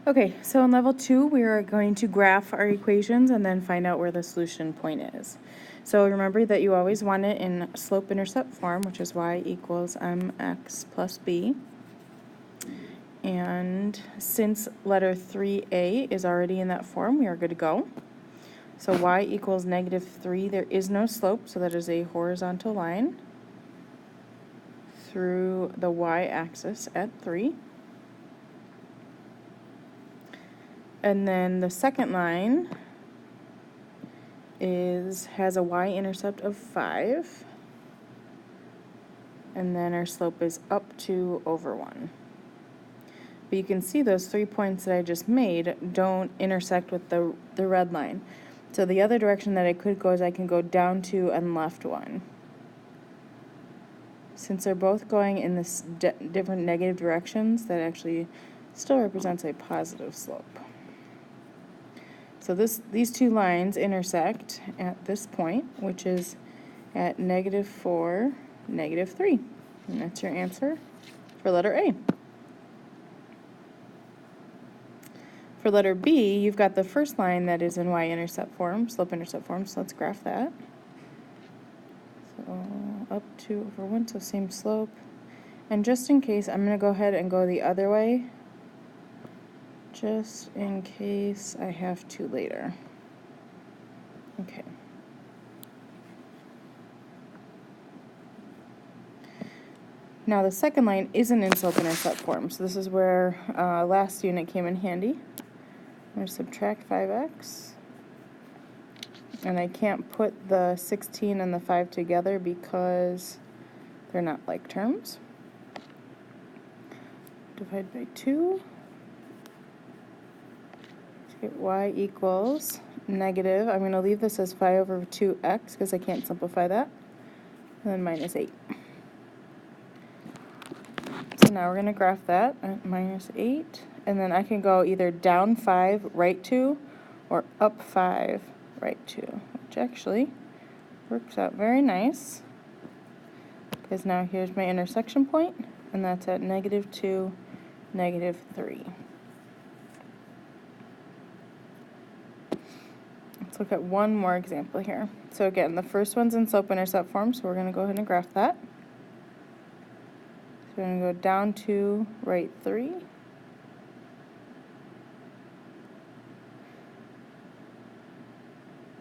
Okay, so in level 2, we are going to graph our equations and then find out where the solution point is. So remember that you always want it in slope-intercept form, which is y equals mx plus b. And since letter 3a is already in that form, we are good to go. So y equals -3, there is no slope, so that is a horizontal line through the y-axis at 3. And then the second line has a y-intercept of 5. And then our slope is up 2 over 1. But you can see those 3 points that I just made don't intersect with the red line. So the other direction that I could go is I can go down 2 and left 1. Since they're both going in this different negative directions, that actually still represents a positive slope. So these two lines intersect at this point, which is at -4, -3. And that's your answer for letter A. For letter B, you've got the first line that is in y-intercept form, slope-intercept form, so let's graph that. So up 2 over 1, so same slope. And just in case, I'm going to go ahead and go the other way, just in case I have to later. Okay. Now the second line isn't in slope-intercept form, so this is where last unit came in handy. I'm going to subtract 5x. And I can't put the 16 and the 5 together because they're not like terms. Divide by 2. Get y equals negative. I'm going to leave this as 5 over 2x because I can't simplify that. And then minus 8. So now we're going to graph that at -8. And then I can go either down 5, right 2, or up 5, right 2, which actually works out very nice. Because now here's my intersection point, and that's at -2, -3. Let's look at one more example here. So again, the first one's in slope-intercept form, so we're going to go ahead and graph that. So we're going to go down 2, right 3.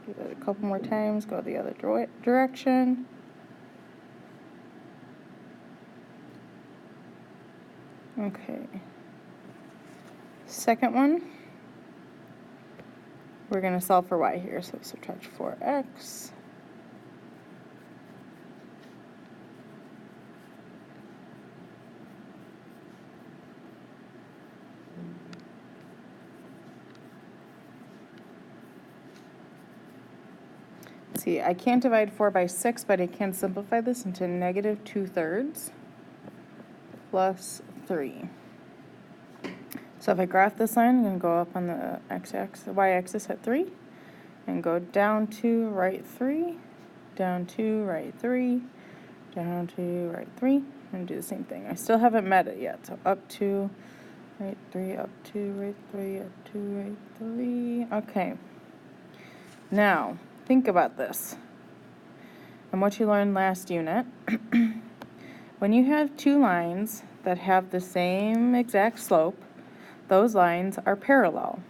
Do that a couple more times, go the other direction. Okay. Second one. We're going to solve for y here, so subtract 4x. See, I can't divide 4 by 6, but I can simplify this into -2/3 plus 3. So if I graph this line, I'm going to go up on the y-axis at 3, and go down 2, right 3, down 2, right 3, down 2, right 3, and do the same thing. I still haven't met it yet, so up 2, right 3, up 2, right 3, up 2, right 3. Okay. Now, think about this and what you learned last unit. When you have two lines that have the same exact slope, those lines are parallel.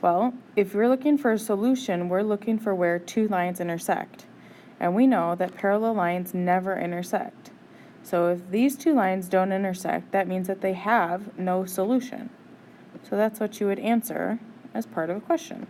Well, if we're looking for a solution, we're looking for where two lines intersect. And we know that parallel lines never intersect. So if these two lines don't intersect, that means that they have no solution. So that's what you would answer as part of a question.